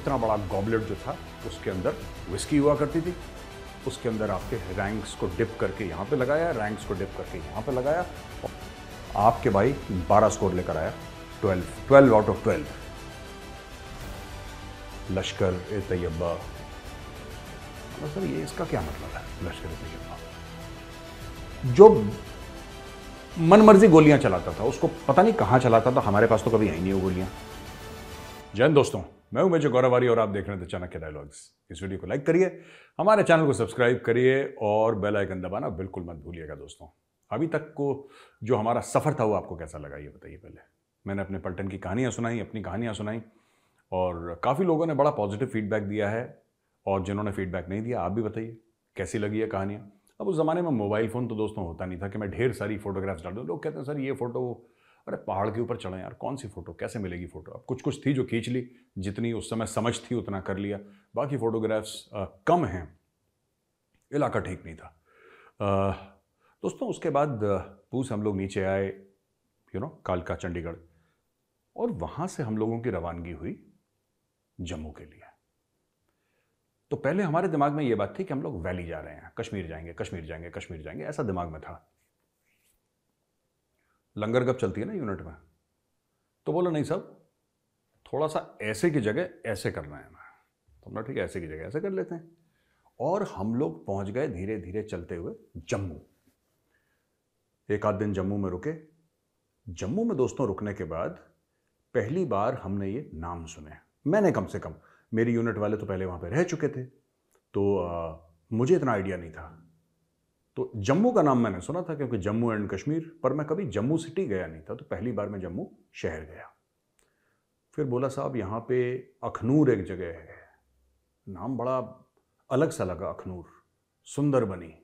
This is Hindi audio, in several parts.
इतना बड़ा गॉबलेट जो था उसके अंदर विस्की हुआ करती थी, उसके अंदर आपके रैंक्स को डिप करके यहाँ पे लगाया, रैंक्स को डिप करके यहाँ पे लगाया, आपके भाई 12 स्कोर लेकर आया, 12 out of 12। Lashkar A Taiba, sir ये इसका क्या मतलब है? लश्कर ए तैयबा जो मन मर्जी गोलियां चलाता था, उसको पता नहीं कहां चलाता था, हमारे पास तो कभी आई नहीं वो गोलियां। जय हिंद दोस्तों, मैं हूं मेजर गौरवारी और आप देख रहे थे चाणक्य डायलॉग्स। इस वीडियो को लाइक करिए, हमारे चैनल को सब्सक्राइब करिए और बेल आइकन दबाना बिल्कुल मत भूलिएगा। दोस्तों, अभी तक को जो हमारा सफर था वो आपको कैसा लगा ये बताइए। पहले मैंने अपने पलटन की कहानियां सुनाई, अपनी कहानियां सुनाई और काफ़ी लोगों ने बड़ा पॉजिटिव फीडबैक दिया है, और जिन्होंने फीडबैक नहीं दिया आप भी बताइए कैसी लगी है कहानियां। अब उस ज़माने में मोबाइल फ़ोन तो दोस्तों होता नहीं था कि मैं ढेर सारी फोटोग्राफ्स डाल दूँ। लोग कहते हैं सर ये फ़ोटो, अरे पहाड़ के ऊपर चढ़े यार, कौन सी फ़ोटो, कैसे मिलेगी फ़ोटो। अब कुछ कुछ थी जो खींच ली, जितनी उस समय समझ थी उतना कर लिया, बाकी फ़ोटोग्राफ्स कम हैं, इलाका ठीक नहीं था। दोस्तों उसके बाद पूस हम लोग नीचे आए, कालका चंडीगढ़, और वहाँ से हम लोगों की रवानगी हुई जम्मू के लिए। तो पहले हमारे दिमाग में ये बात थी कि हम लोग वैली जा रहे हैं, कश्मीर जाएंगे, कश्मीर जाएंगे, कश्मीर जाएंगे, ऐसा दिमाग में था। लंगर कब चलती है ना यूनिट में, तो बोला नहीं साहब थोड़ा सा ऐसे की जगह ऐसे करना है। तो हमने ठीक है ऐसे की जगह ऐसे कर लेते हैं, और हम लोग पहुंच गए धीरे धीरे चलते हुए जम्मू। एक आध दिन जम्मू में रुके। जम्मू में दोस्तों रुकने के बाद पहली बार हमने ये नाम सुने, मैंने कम से कम, मेरी यूनिट वाले तो पहले वहाँ पे रह चुके थे, तो मुझे इतना आइडिया नहीं था। तो जम्मू का नाम मैंने सुना था क्योंकि जम्मू एंड कश्मीर, पर मैं कभी जम्मू सिटी गया नहीं था, तो पहली बार मैं जम्मू शहर गया। फिर बोला साहब यहाँ पे अखनूर एक जगह है, नाम बड़ा अलग सा लगा, अखनूर, सुंदर बनी।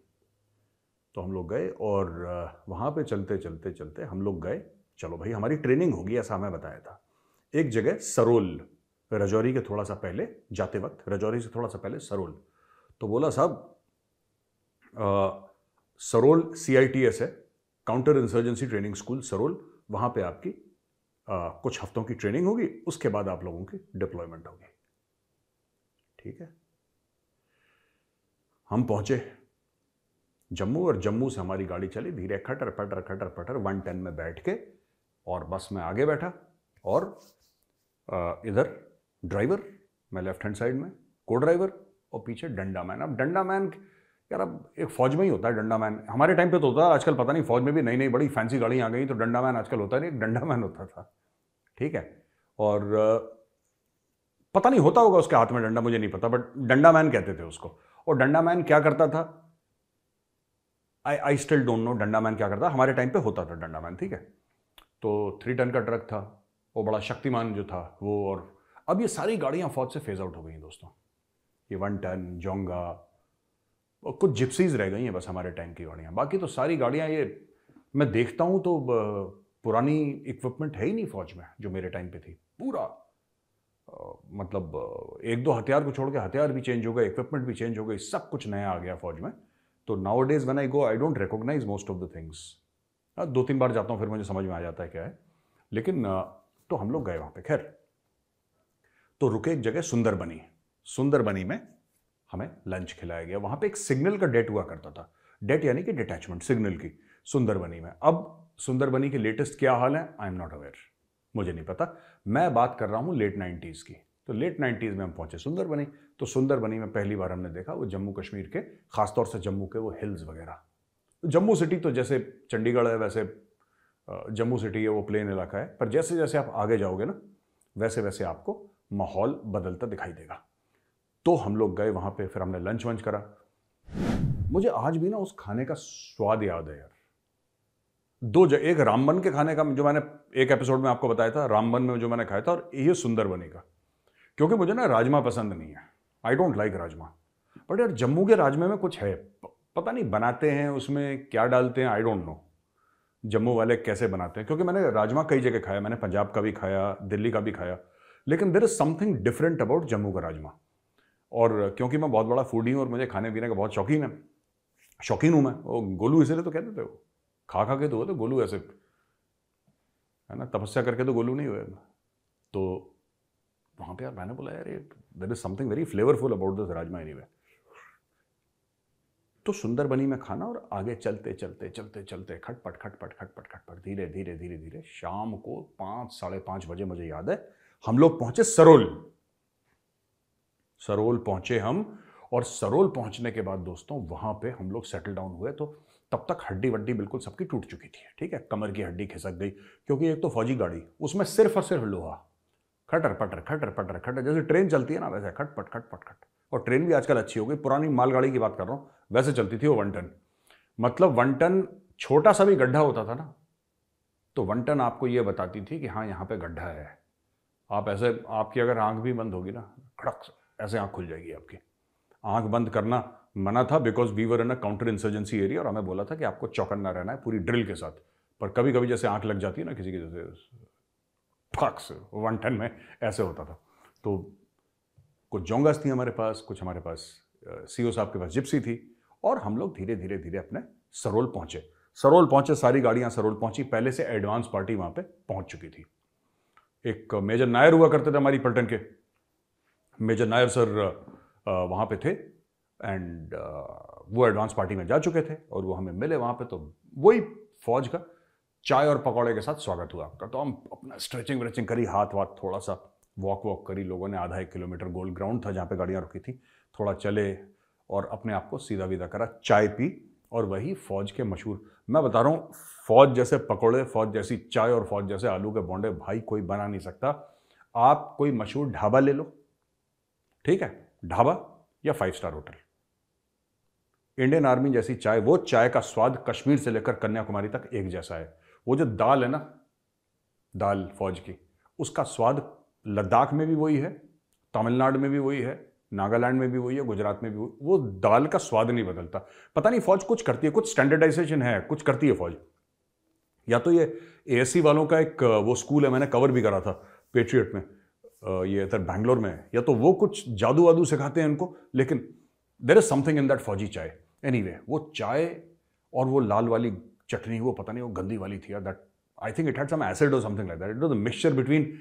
तो हम लोग गए और वहाँ पे चलते चलते चलते हम लोग गए, चलो भाई हमारी ट्रेनिंग होगी ऐसा हमें बताया था। एक जगह सरोल, राजौरी के थोड़ा सा पहले जाते वक्त, राजौरी से थोड़ा सा पहले सरोल। तो बोला साहब सरोल CITS है, counter insurgency training school Sarol, वहाँ पे आपकी कुछ हफ्तों की ट्रेनिंग होगी, उसके बाद आप लोगों की डिप्लॉयमेंट होगी। ठीक है, हम पहुँचे जम्मू, और जम्मू से हमारी गाड़ी चली धीरे, खटर पटर खटर पटर 110 में बैठ के, और बस में आगे बैठा, और इधर ड्राइवर, मैं लेफ्ट हैंड साइड में, को ड्राइवर, और पीछे डंडा मैन। अब डंडा मैन यार, अब एक फौज में ही होता है डंडा मैन, हमारे टाइम पे तो होता है, आजकल पता नहीं फौज में भी नई नई बड़ी फैंसी गाड़ियाँ आ गई तो डंडा मैन आजकल होता नहीं, एक डंडा मैन होता था। ठीक है, और पता नहीं होता होगा उसके हाथ में डंडा, मुझे नहीं पता, बट डंडा मैन कहते थे उसको। और डंडा मैन क्या करता था, आई स्टिल डोंट नो डंडा मैन क्या करता, हमारे टाइम पे होता था डंडा मैन। ठीक है, तो 3 टन का ट्रक था, वो बड़ा शक्तिमान जो था वो। और अब ये सारी गाड़ियां फौज से फेज आउट हो गई हैं दोस्तों, ये 1 टन, जोंगा, और कुछ जिप्सीज रह गई हैं बस हमारे टाइम की गाड़ियां। बाकी तो सारी गाड़ियां, ये मैं देखता हूं तो पुरानी इक्विपमेंट है ही नहीं फौज में जो मेरे टाइम पे थी। पूरा मतलब 1-2 हथियार को छोड़ के हथियार भी चेंज हो गए, इक्विपमेंट भी चेंज हो गई, सब कुछ नया आ गया फौज में। तो now days when I go I don't recognise most of the things. 2-3 बार जाता हूँ फिर मुझे समझ में आ जाता है क्या है। लेकिन तो हम लोग गए वहाँ पे, खैर तो रुके एक जगह सुंदरबनी। सुंदरबनी में हमें लंच खिलाया गया। वहाँ पे एक सिग्नल का डेट हुआ करता था, डेट यानी कि डिटैचमेंट सिग्नल की, सुंदरबनी में। अब सुंदरबनी की लेटेस्ट क्या हाल है आई एम नॉट अवेयर, मुझे नहीं पता। मैं बात कर रहा हूँ लेट 90s की। तो लेट 90s में हम पहुंचे सुंदरबनी। तो सुंदरबनी में पहली बार हमने देखा वो जम्मू कश्मीर के, खासतौर से जम्मू के वो हिल्स वगैरह। जम्मू सिटी तो जैसे चंडीगढ़ है वैसे जम्मू सिटी है, वो प्लेन इलाका है, पर जैसे जैसे आप आगे जाओगे ना वैसे वैसे आपको माहौल बदलता दिखाई देगा। तो हम लोग गए वहाँ पे, फिर हमने लंच वंच करा। मुझे आज भी ना उस खाने का स्वाद याद है यार। एक रामबन के खाने का जो मैंने एक एपिसोड में आपको बताया था, रामबन में जो मैंने खाया था, और ये सुंदरबनी का। क्योंकि मुझे ना राजमा पसंद नहीं है, I don't like rajma. But यार जम्मू के राजमे में कुछ है, पता नहीं बनाते हैं उसमें क्या डालते हैं, आई डोंट नो जम्मू वाले कैसे बनाते हैं। क्योंकि मैंने राजमा कई जगह खाया, मैंने पंजाब का भी खाया, दिल्ली का भी खाया, लेकिन there is something different about Jammu का राजमा। और क्योंकि मैं बहुत बड़ा फूडी हूँ और मुझे खाने पीने का बहुत शौकीन हूँ मैं, वो गोलू इसलिए तो कहते थे, वो खा खा के तो हुए तो गोलू, ऐसे है ना, तपस्या करके तो गोलू नहीं हुए। तो वहाँ पे यार मैंने बोला यार ये there is something very flavourful about this rajma anyway. तो सुंदर बनी में खाना और आगे चलते चलते चलते चलते खटपट खटपट खटपट खटपट धीरे धीरे धीरे धीरे शाम को 5-5:30 बजे मुझे याद है हम लोग पहुंचे सरोल। सरोल पहुंचे हम, और सरोल पहुंचने के बाद दोस्तों वहां पे हम लोग सेटल डाउन हुए। तो तब तक हड्डी वड्डी बिल्कुल सबकी टूट चुकी थी, ठीक है, कमर की हड्डी खिसक गई, क्योंकि एक तो फौजी गाड़ी उसमें सिर्फ और सिर्फ लोहा, खटर पटर खटर पटर खटर, जैसे ट्रेन चलती है ना वैसे खटपट खटपट खट। और ट्रेन भी आजकल अच्छी हो गई, पुरानी मालगाड़ी की बात कर रहा हूँ, वैसे चलती थी वो 1 टन। मतलब 1 टन छोटा सा भी गड्ढा होता था ना, तो 1 टन आपको ये बताती थी कि हाँ यहाँ पे गड्ढा है। आप ऐसे, आपकी अगर आंख भी बंद होगी ना, खड़क ऐसे आंख खुल जाएगी आपकी। आंख बंद करना मना था because we were in a counter insurgency area, और हमें बोला था कि आपको चौकन्ना रहना है पूरी ड्रिल के साथ। पर कभी कभी जैसे आंख लग जाती है ना किसी की, जैसे फक्स 1 टन में ऐसे होता था। तो कुछ जोंगस थी हमारे पास, कुछ हमारे पास सीओ साहब के पास जिप्सी थी, और हम लोग धीरे धीरे धीरे अपने सरोल पहुंचे। सरोल पहुंचे, सारी गाड़ियां सरोल पहुंची, पहले से एडवांस पार्टी वहां पे पहुंच चुकी थी। एक मेजर नायर हुआ करते थे हमारी पलटन के, मेजर नायर सर वहाँ पे थे, एंड वो एडवांस पार्टी में जा चुके थे और वो हमें मिले वहाँ पे। तो वही फौज का चाय और पकौड़े के साथ स्वागत हुआ आपका। तो हम अपना स्ट्रेचिंग व्रेचिंग करी, हाथ वाथ थोड़ा सा वॉक करी, लोगों ने आधा 1 किलोमीटर गोल ग्राउंड था जहाँ पे गाड़ियाँ रुकी थी, थोड़ा चले और अपने आप को सीधा विदा करा, चाय पी, और वही फौज के मशहूर, मैं बता रहा हूँ, फौज जैसे पकौड़े, फौज जैसी चाय और फौज जैसे आलू के बोंडे भाई कोई बना नहीं सकता। आप कोई मशहूर ढाबा ले लो, ठीक है, ढाबा या 5 स्टार होटल, इंडियन आर्मी जैसी चाय, वो चाय का स्वाद कश्मीर से लेकर कन्याकुमारी तक एक जैसा है। वो जो दाल है ना, दाल फौज की, उसका स्वाद लद्दाख में भी वही है, तमिलनाडु में भी वही है, नागालैंड में भी वही है, गुजरात में भी वही। वो दाल का स्वाद नहीं बदलता। पता नहीं फौज कुछ करती है, कुछ स्टैंडर्डाइजेशन है, कुछ करती है फौज। या तो ये एएससी वालों का एक वो स्कूल है, मैंने कवर भी करा था पेट्रियट में, ये इधर बैंगलोर में है, या तो वो कुछ जादू वादू सिखाते हैं इनको, लेकिन there is something in that fauji chai. Anyway, वो चाय और वो लाल वाली चटनी, वो पता नहीं वो गंदी वाली थी, that I think it had some acid और something like that. It was a mixture between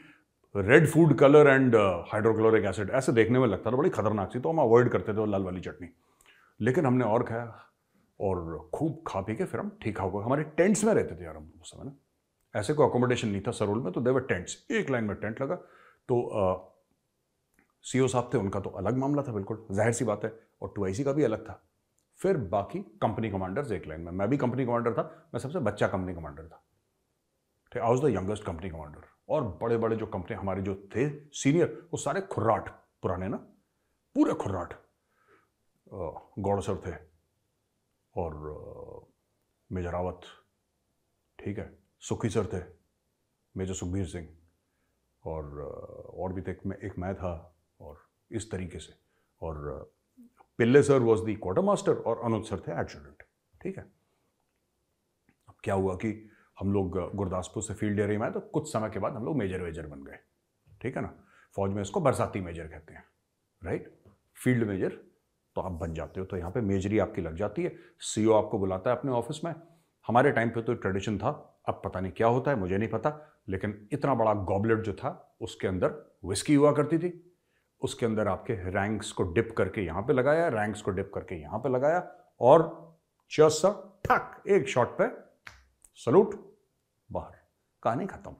red food colour and hydrochloric acid, ऐसे देखने में लगता था, बड़ी खतरनाक सी। तो हम अवॉइड करते थे वो लाल वाली चटनी, लेकिन हमने और खाया और खूब खा पी के फिर हम ठीक हो गए। हमारे टेंट्स में रहते थे यार हम उस समय ना, ऐसे कोई अकोमोडेशन नहीं था सरोल में, तो देवर टेंट्स, एक लाइन में टेंट लगा। तो सीओ साहब थे, उनका तो अलग मामला था बिल्कुल, जाहिर सी बात है, और 2IC का भी अलग था। फिर बाकी कंपनी कमांडर्स एक लाइन में, मैं भी कंपनी कमांडर था, मैं सबसे बच्चा कंपनी कमांडर था, ठीक, I was the youngest company commander. और बड़े बड़े जो कंपनी हमारे जो थे सीनियर, वो सारे खुर्राट, पुराने ना, पूरे खुर्राट। गौड़ सर थे और मेजर रावत, ठीक है, सुखी सर थे, मेजर सुखबीर सिंह, और भी थे, एक मैं था, और इस तरीके से। और Pillai sir was the quarter master और अनुज सर थे एडजुटेंट, ठीक है। अब क्या हुआ कि हम लोग गुरदासपुर से फील्ड एरिया में आए, तो कुछ समय के बाद हम लोग मेजर वेजर बन गए, ठीक है ना। फौज में इसको बरसाती मेजर कहते हैं, राइट, फील्ड मेजर तो आप बन जाते हो, तो यहाँ पे मेजरी आपकी लग जाती है। सीओ आपको बुलाता है अपने ऑफिस में। हमारे टाइम पे तो ट्रेडिशन था, अब पता नहीं क्या होता है, मुझे नहीं पता, लेकिन इतना बड़ा गॉबलेट जो था उसके अंदर विस्की हुआ करती थी, उसके अंदर आपके रैंक्स को डिप करके यहाँ पे लगाया, रैंक्स को डिप करके यहाँ पे लगाया, और चर्स सा ठक एक शॉट पे सलूट, बाहर, कहानी खत्म।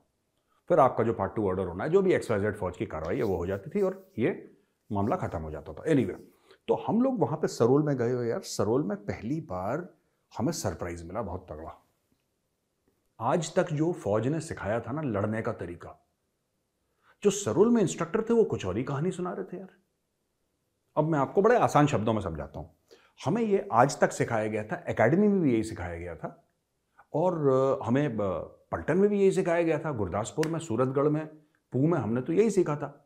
फिर आपका जो पार्ट 2 ऑर्डर होना है, जो भी XYZ फौज की कार्रवाई है वो हो जाती थी और ये मामला खत्म हो जाता था। एनीवे, तो हम लोग वहां पे सरोल में गए हो यार। सरोल में पहली बार हमें सरप्राइज मिला बहुत तगड़ा। आज तक जो फौज ने सिखाया था ना लड़ने का तरीका, जो सरोल में इंस्ट्रक्टर थे वो कुछ और ही कहानी सुना रहे थे यार। अब मैं आपको बड़े आसान शब्दों में समझाता हूं। हमें ये आज तक सिखाया गया था, एकेडमी में भी यही सिखाया गया था, और हमें पलटन में भी यही सिखाया गया था, गुरदासपुर में, सूरतगढ़ में, पू में, हमने तो यही सीखा था।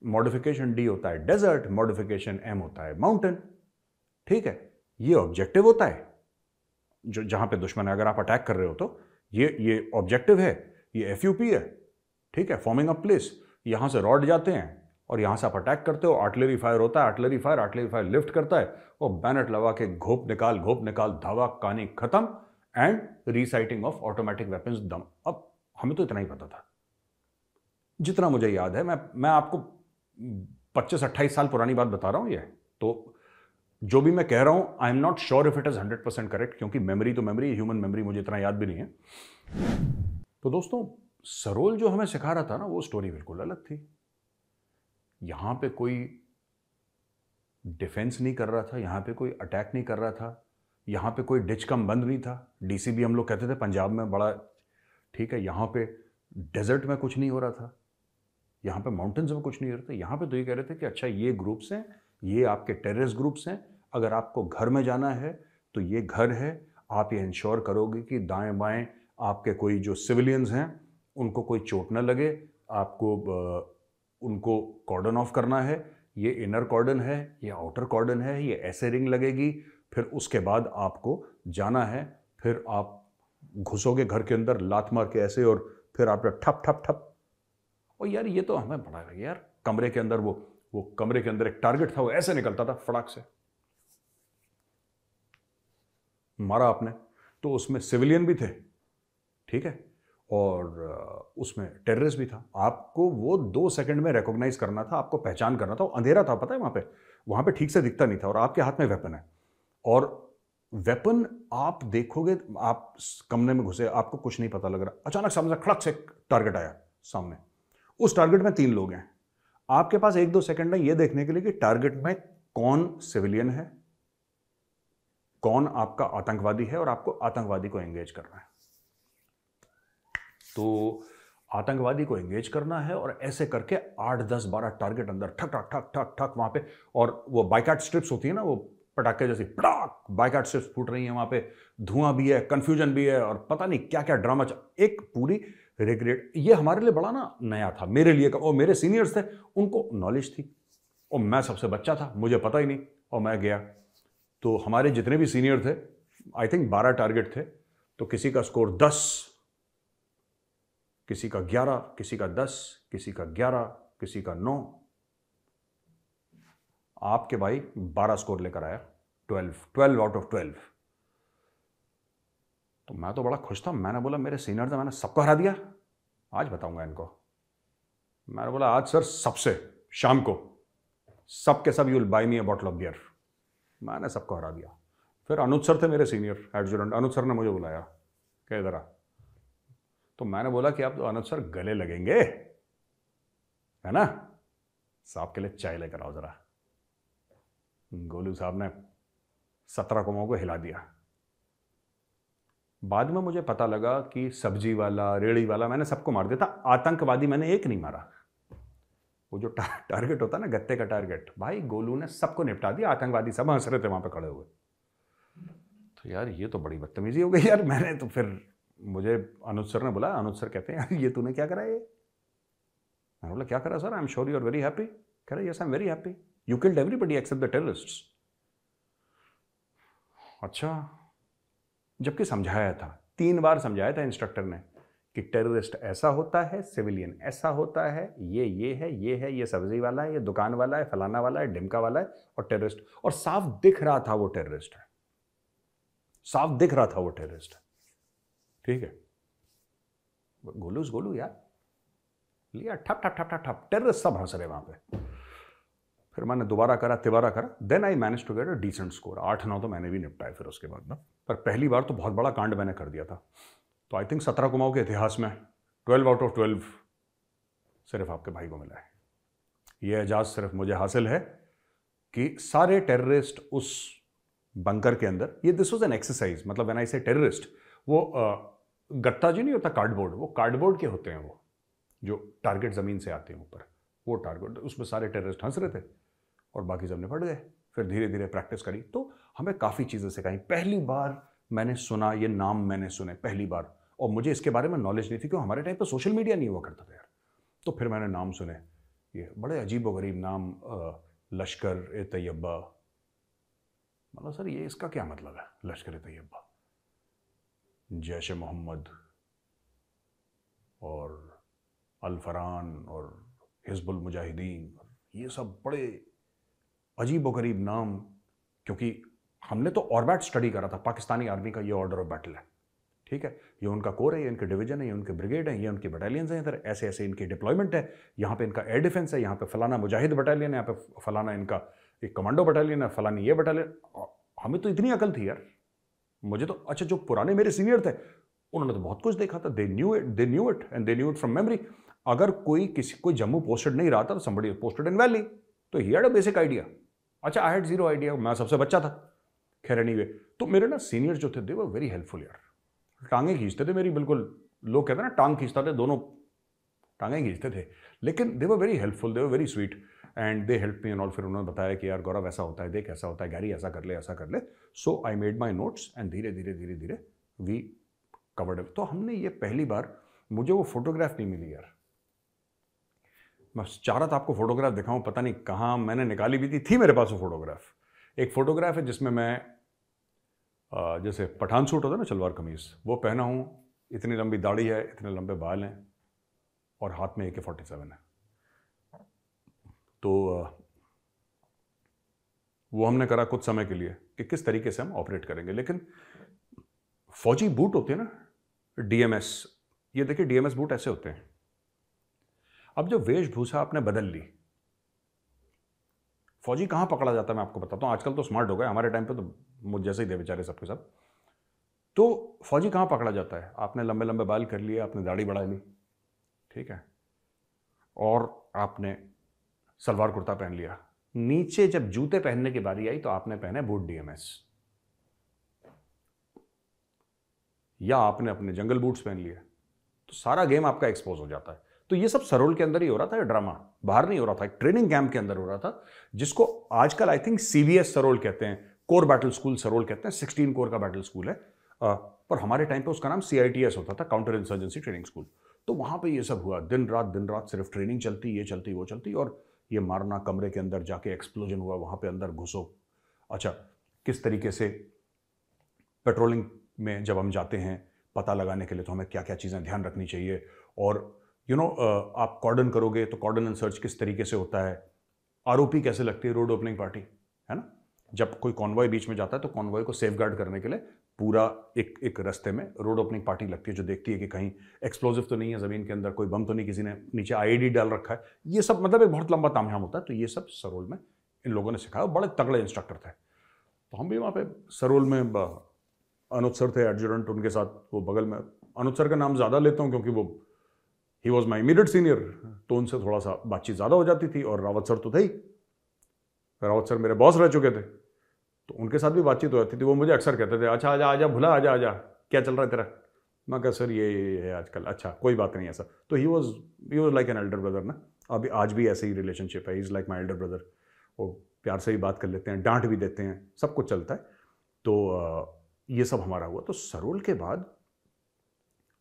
मॉडिफिकेशन D होता है डेजर्ट, मॉडिफिकेशन M होता है माउंटेन, ठीक है। ये ऑब्जेक्टिव होता है, जो जहां पे दुश्मन है, अगर आप अटैक कर रहे हो तो ये ऑब्जेक्टिव है, ये FUP है, ठीक है, फॉर्मिंग अ प्लेस। यहां से रॉड जाते हैं और यहां से आप अटैक करते हो, आर्टिलरी फायर होता है, आर्टिलरी फायर लिफ्ट करता है, और बैनट लगा के घोप निकाल, धावा, कहानी खत्म, एंड रीसाइटिंग ऑफ ऑटोमेटिक वेपन्स दम। अब हमें तो इतना ही पता था। जितना मुझे याद है, मैं आपको 25-28 साल पुरानी बात बता रहा हूं ये। तो जो भी मैं कह रहा हूं, I am not sure if it is 100% correct, क्योंकि मेमोरी तो मेमोरी, ह्यूमन मेमोरी मुझे इतना याद भी नहीं है। तो दोस्तों, सरोल जो हमें सिखा रहा था ना, वो स्टोरी बिल्कुल अलग थी। यहां पे कोई डिफेंस नहीं कर रहा था, यहां पे कोई अटैक नहीं कर रहा था, यहां पे कोई डिच कम बंद नहीं था। डीसीबी हम लोग कहते थे पंजाब में बड़ा, ठीक है। यहां पे डेजर्ट में कुछ नहीं हो रहा था, यहाँ पे माउंटेन्स में कुछ नहीं हो रहा था। यहाँ पे तो ये कह रहे थे कि अच्छा, ये ग्रुप्स हैं, ये आपके टेररिस्ट ग्रुप्स हैं, अगर आपको घर में जाना है तो ये घर है, आप ये इंश्योर करोगे कि दाएं बाएं आपके कोई जो सिविलियंस हैं उनको कोई चोट न लगे, आपको उनको कॉर्डन ऑफ करना है, ये इनर कॉर्डन है, ये आउटर कॉर्डन है, ये ऐसे रिंग लगेगी, फिर उसके बाद आपको जाना है, फिर आप घुसोगे घर के अंदर लात मार के ऐसे, और फिर आप ठप ठप ठप। और यार ये तो हमें बड़ा लगा यार, कमरे के अंदर वो कमरे के अंदर एक टारगेट था, वो ऐसे निकलता था फटाक से, मारा आपने तो उसमें सिविलियन भी थे, ठीक है, और उसमें टेररिस्ट भी था। आपको वो 2 सेकंड में रिकॉग्नाइज करना था, आपको पहचान करना था। अंधेरा था, पता है, वहां पे ठीक से दिखता नहीं था, और आपके हाथ में वेपन है, और वेपन आप देखोगे, आप कमरे में घुसे, आपको कुछ नहीं पता लग रहा, अचानक सामने खड़क से टारगेट आया सामने। उस टारगेट में 3 लोग हैं, आपके पास 1-2 सेकंड है ये देखने के लिए कि टारगेट में कौन सिविलियन है, कौन आपका आतंकवादी है, और आपको आतंकवादी को एंगेज करना है। तो आतंकवादी को एंगेज करना है, और ऐसे करके 8, 10, 12 टारगेट अंदर ठक ठक ठक ठक ठक वहां पे। और वो बाइकाट स्ट्रिप्स होती है ना, वो पटाखे जैसी पटाक बाइकाट स्ट्रिप्स फूट रही हैं वहां पे, धुआं भी है, कंफ्यूजन भी है, और पता नहीं क्या क्या ड्रामा। एक पूरी रिग्रेट, ये हमारे लिए बड़ा ना नया था, मेरे लिए, और मेरे सीनियर्स थे उनको नॉलेज थी, और मैं सबसे बच्चा था, मुझे पता ही नहीं, और मैं गया। तो हमारे जितने भी सीनियर थे, आई थिंक 12 टारगेट थे, तो किसी का स्कोर 10, किसी का 11, किसी का 10, किसी का 11, किसी का 9। आपके भाई 12 स्कोर लेकर आया, 12 आउट ऑफ 12। तो मैं तो बड़ा खुश था, मैंने बोला मेरे सीनियर थे, मैंने सबको हरा दिया, आज बताऊंगा इनको। मैंने बोला आज सर सबसे शाम को सबके सब you will buy me a bottle of beer. मैंने सबको हरा दिया। फिर अनुज सर थे मेरे सीनियर एडजुटेंट, अनुज सर ने मुझे बुलाया, क्या इधर आ। तो मैंने बोला कि आप तो अनुज सर गले लगेंगे, है ना, साहब के लिए चाय लेकर आओ जरा। गोलू साहब ने 17 कुमाऊं को हिला दिया। बाद में मुझे पता लगा कि सब्जी वाला, रेड़ी वाला, मैंने सबको मार दिया था, आतंकवादी मैंने एक नहीं मारा। वो जो टारगेट होता ना, गत्ते का टारगेट, भाई गोलू ने सबको निपटा दिया, आतंकवादी सब हंस रहे थे वहां पे खड़े हुए। तो यार ये तो बड़ी बदतमीजी हो गई यार। मैंने तो फिर, मुझे अनुज सर ने बोला, अनुज सर कहते हैं यार ये तूने क्या करा ये। मैंने बोला क्या करा sir, I am sure you are very happy. कह रहे yes I am very happy, you killed everybody except the terrorists. अच्छा, जबकि समझाया था, 3 बार समझाया था इंस्ट्रक्टर ने कि टेररिस्ट ऐसा होता है, सिविलियन ऐसा होता है, ये है, ये है, ये सब्जी वाला है, ये दुकान वाला है, फलाना वाला है, ढिमका वाला है, और टेररिस्ट। और साफ दिख रहा था वो टेररिस्ट है, साफ दिख रहा था वो टेररिस्ट है, ठीक है। गोलू यार, लिया ठप ठप ठप ठप ठप, टेररिस्ट सब हंस रहे वहां पे। फिर मैंने दोबारा करा, तिबारा करा, then I manage to get a decent score. 8-9 तो मैंने भी निपटाए फिर उसके बाद ना, पर पहली बार तो बहुत बड़ा कांड मैंने कर दिया था। तो आई थिंक 17 कुमाऊं के इतिहास में 12 आउट ऑफ 12 सिर्फ आपके भाई को मिला है। यह एजाज सिर्फ मुझे हासिल है कि सारे टेररिस्ट उस बंकर के अंदर, ये दिस वाज एन एक्सरसाइज, मतलब व्हेन आई से टेररिस्ट, वो गत्ता जी नहीं होता कार्डबोर्ड, वो कार्डबोर्ड के होते हैं, वो जो टारगेट जमीन से आते हैं ऊपर, वो टारगेट, उसमें सारे टेररिस्ट हंस रहे थे और बाकी सब निपट गए। फिर धीरे धीरे प्रैक्टिस करी तो हमें काफ़ी चीज़ें सिखाई। पहली बार मैंने सुना, ये नाम मैंने सुने पहली बार, और मुझे इसके बारे में नॉलेज नहीं थी, क्यों हमारे टाइम पर सोशल मीडिया नहीं हुआ करता था यार। तो फिर मैंने नाम सुने, ये बड़े अजीब व गरीब नाम, लश्कर ए तैयबा। मतलब सर ये इसका क्या मतलब है, लश्कर ए तैयबा, जैश ए मोहम्मद और अल फरहान और हिजबुल मुजाहिदीन, ये सब बड़े अजीब व गरीब नाम। क्योंकि हमने तो ऑर्बैट स्टडी करा था, पाकिस्तानी आर्मी का ये ऑर्डर ऑफ बैटल है, ठीक है, ये उनका कोर है, ये इनके डिवीजन है, ये उनके ब्रिगेड है, ये उनकी बटालियंस हैं, इधर ऐसे ऐसे इनकी डिप्लॉयमेंट है, यहाँ पे इनका एयर डिफेंस है, यहाँ पे फलाना मुजाहिद बटालियन है, यहाँ पे फलाना इनका एक कमांडो बटालियन है, फलानी ये बटालियन। हमें तो इतनी अकल थी यार, मुझे तो, अच्छा जो पुराने मेरे सीनियर थे उन्होंने तो बहुत कुछ देखा था, they knew it and they knew it from memory. अगर कोई जम्मू पोस्टेड नहीं रहा था तो समबडी पोस्टेड इन वैली, तो he had a basic idea. अच्छा आई हैड जीरो आइडिया, मैं सबसे बच्चा था। खैर एनीवे, तो मेरे ना सीनियर जो थे दे वर वेरी हेल्पफुल यार, टांगे खींचते थे मेरी, बिल्कुल लोग कहते हैं ना टांग खींचता थे, दोनों टांगे खींचते थे, लेकिन they were very helpful, they were very sweet and they help me and all. फिर उन्होंने बताया कि यार गौरव ऐसा होता है, देख ऐसा होता है, गैरी ऐसा कर ले, ऐसा कर ले। So I made my notes and धीरे धीरे धीरे धीरे वी कवर्ड इट। तो हमने ये पहली बार, मुझे वो फोटोग्राफ नहीं मिली यार, मैं चाह रहा था आपको फोटोग्राफ दिखाऊं, पता नहीं कहाँ मैंने निकाली भी थी मेरे पास वो फोटोग्राफ। एक फोटोग्राफ है जिसमें मैं जैसे पठान सूट होता है ना, सलवार कमीज, वो पहना हूँ, इतनी लंबी दाढ़ी है, इतने लंबे बाल हैं और हाथ में AK-47 है। तो वो हमने करा कुछ समय के लिए कि किस तरीके से हम ऑपरेट करेंगे। लेकिन फौजी बूट होते हैं ना, DMS, ये देखिए DMS बूट ऐसे होते हैं। अब जब वेशभूषा आपने बदल ली, फौजी कहाँ पकड़ा जाता है मैं आपको बताता हूँ। आजकल तो स्मार्ट हो गए, हमारे टाइम पे तो मुझ जैसे ही थे बेचारे सबके सब। तो फौजी कहाँ पकड़ा जाता है, आपने लंबे लंबे बाल कर लिए, आपने दाढ़ी बढ़ा ली, ठीक है, और आपने सलवार कुर्ता पहन लिया, नीचे जब जूते पहनने की बारी आई तो आपने पहने बूट DMS, या आपने अपने जंगल बूट्स पहन लिए, तो सारा गेम आपका एक्सपोज हो जाता है। तो ये सब सरोल के अंदर ही हो रहा था, ये ड्रामा बाहर नहीं हो रहा था, एक ट्रेनिंग कैंप के अंदर हो रहा था, जिसको आजकल आई थिंक CBS सरोल कहते हैं, कोर बैटल स्कूल सरोल कहते हैं, 16 कोर का बैटल स्कूल है। पर हमारे टाइम पे उसका नाम CITS होता था, काउंटर इंसर्जेंसी ट्रेनिंग स्कूल। तो वहां पे ये सब हुआ, दिन रात सिर्फ ट्रेनिंग चलती, ये चलती वो चलती, और ये मारना, कमरे के अंदर जाके एक्सप्लोजन हुआ, वहां पे अंदर घुसो। अच्छा, किस तरीके से पेट्रोलिंग में जब हम जाते हैं पता लगाने के लिए, तो हमें क्या क्या चीज़ें ध्यान रखनी चाहिए, और आप कॉर्डन करोगे तो कॉर्डन एंड सर्च किस तरीके से होता है, ROP कैसे लगती है, रोड ओपनिंग पार्टी, है ना। जब कोई कॉन्वॉय बीच में जाता है तो कॉन्वॉय को सेफगार्ड करने के लिए पूरा एक रास्ते में रोड ओपनिंग पार्टी लगती है, जो देखती है कि कहीं एक्सप्लोजिव तो नहीं है ज़मीन के अंदर, कोई बम तो नहीं, किसी ने नीचे IED डाल रखा है। ये सब मतलब एक बहुत लंबा तामझाम होता है। तो ये सब सरोल में इन लोगों ने सिखाया, बड़े तगड़े इंस्ट्रक्टर थे। तो हम भी वहाँ पे सरोल में, अनुज सर थे एडजुटेंट, उनके साथ वो बगल में, अनुज सर का नाम ज़्यादा लेता हूँ क्योंकि वो he was my immediate senior, तो उनसे थोड़ा सा बातचीत ज़्यादा हो जाती थी। और रावत सर तो थे ही, रावत सर मेरे बॉस रह चुके थे, तो उनके साथ भी बातचीत हो जाती थी। वो मुझे अक्सर कहते थे, अच्छा आजा आजा भुला, आजा आजा, क्या चल रहा है तेरा। मैं कहा सर ये है आजकल, अच्छा कोई बात नहीं ऐसा। तो he was like an elder brother ना, अभी आज भी ऐसे ही रिलेशनशिप है, he is like my elder brother. वो प्यार से ही बात कर लेते हैं, डांट भी देते हैं, सब कुछ चलता है। तो ये सब हमारा हुआ। तो सरोल के बाद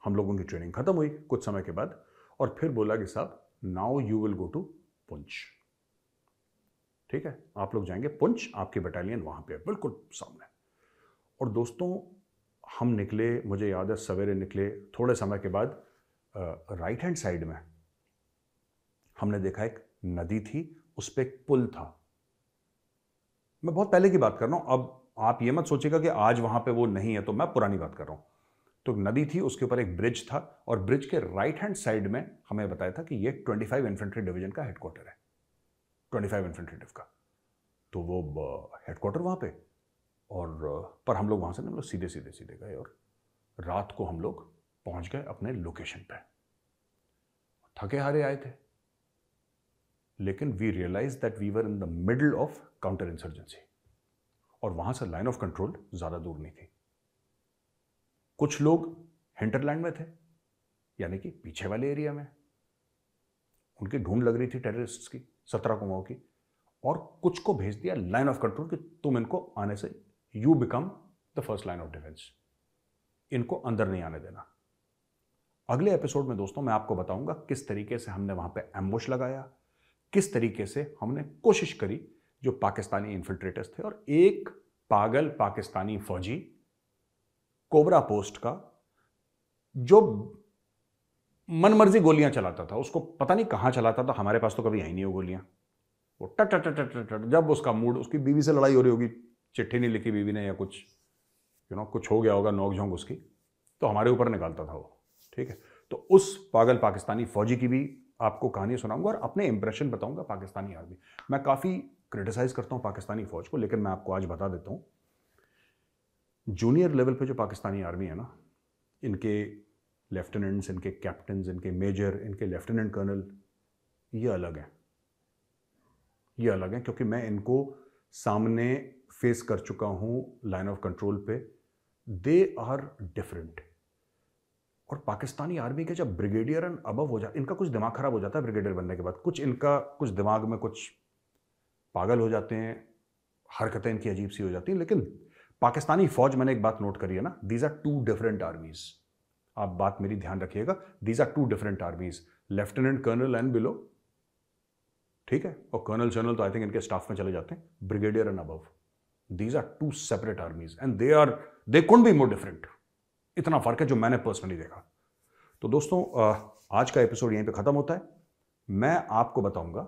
हम लोगों की ट्रेनिंग खत्म हुई कुछ समय के बाद, और फिर बोला कि साहब now you will go to Poonch, ठीक है, आप लोग जाएंगे पुंछ, आपकी बटालियन वहां पे बिल्कुल सामने। और दोस्तों हम निकले, मुझे याद है सवेरे निकले, थोड़े समय के बाद राइट हैंड साइड में हमने देखा एक नदी थी, उस पर एक पुल था। मैं बहुत पहले की बात कर रहा हूं, अब आप ये मत सोचिएगा कि आज वहां पे वो नहीं है, तो मैं पुरानी बात कर रहा हूं। तो नदी थी, उसके ऊपर एक ब्रिज था, और ब्रिज के राइट हैंड साइड में हमें बताया था कि ये 25 इन्फेंट्री डिवीजन का हेडक्वार्टर है, 25 इन्फेंट्री डिव का। तो वो हेडक्वार्टर वहाँ पे, और पर हम लोग वहाँ से हम लोग सीधे सीधे सीधे गए, और रात को हम लोग पहुँच गए अपने लोकेशन पे। थके हारे आए थे, लेकिन we realise that we were in the middle of counter insurgency, और वहाँ से लाइन ऑफ कंट्रोल ज़्यादा दूर नहीं थी। कुछ लोग हिंटरलैंड में थे, यानी कि पीछे वाले एरिया में, उनकी ढूंढ लग रही थी टेररिस्ट्स की, 17 कुमाऊं की, और कुछ को भेज दिया लाइन ऑफ कंट्रोल कि तुम इनको आने से, you become the first line of defence, इनको अंदर नहीं आने देना। अगले एपिसोड में दोस्तों मैं आपको बताऊंगा किस तरीके से हमने वहां पे एम्बुश लगाया, किस तरीके से हमने कोशिश करी जो पाकिस्तानी इन्फिल्ट्रेटर्स थे, और एक पागल पाकिस्तानी फौजी कोबरा पोस्ट का जो मनमर्जी गोलियां चलाता था, उसको पता नहीं कहां चलाता था, हमारे पास तो कभी आई नहीं हो गोलियां। वो टट टट टट टट टट, जब उसका मूड, उसकी बीवी से लड़ाई हो रही होगी, चिट्ठी नहीं लिखी बीवी ने, या कुछ कुछ हो गया होगा नोक झोंक उसकी, तो हमारे ऊपर निकालता था वो, ठीक है। तो उस पागल पाकिस्तानी फौजी की भी आपको कहानी सुनाऊंगा और अपने इंप्रेशन बताऊंगा पाकिस्तानी आर्मी। मैं काफ़ी क्रिटिसाइज करता हूं पाकिस्तानी फौज को, लेकिन मैं आपको आज बता देता हूं, जूनियर लेवल पे जो पाकिस्तानी आर्मी है ना, इनके लेफ्टिनेंट्स, इनके कैप्टन्स, इनके मेजर, इनके लेफ्टिनेंट कर्नल, ये अलग हैं। ये अलग हैं क्योंकि मैं इनको सामने फेस कर चुका हूं लाइन ऑफ कंट्रोल पे। They are different. और पाकिस्तानी आर्मी के जब ब्रिगेडियर एंड अबव हो जाए, इनका कुछ दिमाग खराब हो जाता है ब्रिगेडियर बनने के बाद, कुछ इनका कुछ दिमाग में कुछ पागल हो जाते हैं, हरकतें इनकी अजीब सी हो जाती हैं। लेकिन पाकिस्तानी फौज, मैंने एक बात नोट करी है ना, these are two different armies. आप बात मेरी ध्यान रखिएगा, these are two different armies, lieutenant colonel and below, ठीक है, और कर्नल जनरल तो आई थिंक इनके स्टाफ में चले जाते हैं, brigadier and above, these are two separate armies and they couldn't be more different. इतना फर्क है जो मैंने पर्सनली देखा। तो दोस्तों, आज का एपिसोड यहीं पे खत्म होता है। मैं आपको बताऊंगा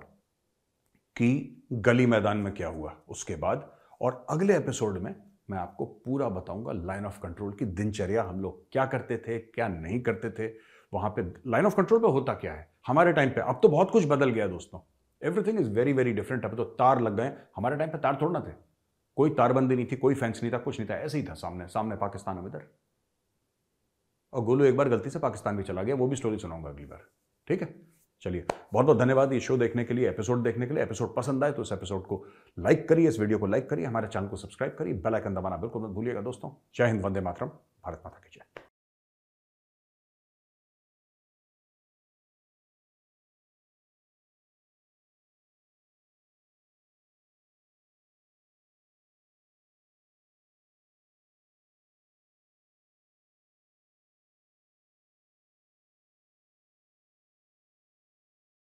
कि गली मैदान में क्या हुआ उसके बाद, और अगले एपिसोड में मैं आपको पूरा बताऊंगा लाइन ऑफ कंट्रोल की दिनचर्या, हम लोग क्या करते थे, क्या नहीं करते थे वहां पे, लाइन ऑफ कंट्रोल पे होता क्या है हमारे टाइम पे। अब तो बहुत कुछ बदल गया दोस्तों, everything is very very different. अब तो तार लग गए, हमारे टाइम पे तार थोड़ा ना थे, कोई तारबंदी नहीं थी, कोई फेंस नहीं था, कुछ नहीं था, ऐसे ही था, सामने सामने पाकिस्तान में इधर। और गोलू एक बार गलती से पाकिस्तान भी चला गया, वो भी स्टोरी सुनाऊंगा अगली बार, ठीक है। चलिए, बहुत बहुत धन्यवाद ये शो देखने के लिए, एपिसोड देखने के लिए। एपिसोड पसंद आए तो इस एपिसोड को लाइक करिए, इस वीडियो को लाइक करिए, हमारे चैनल को सब्सक्राइब करिए, बेल आइकन दबाना बिल्कुल मत भूलिएगा दोस्तों। जय हिंद, वंदे मातरम, भारत माता की जय।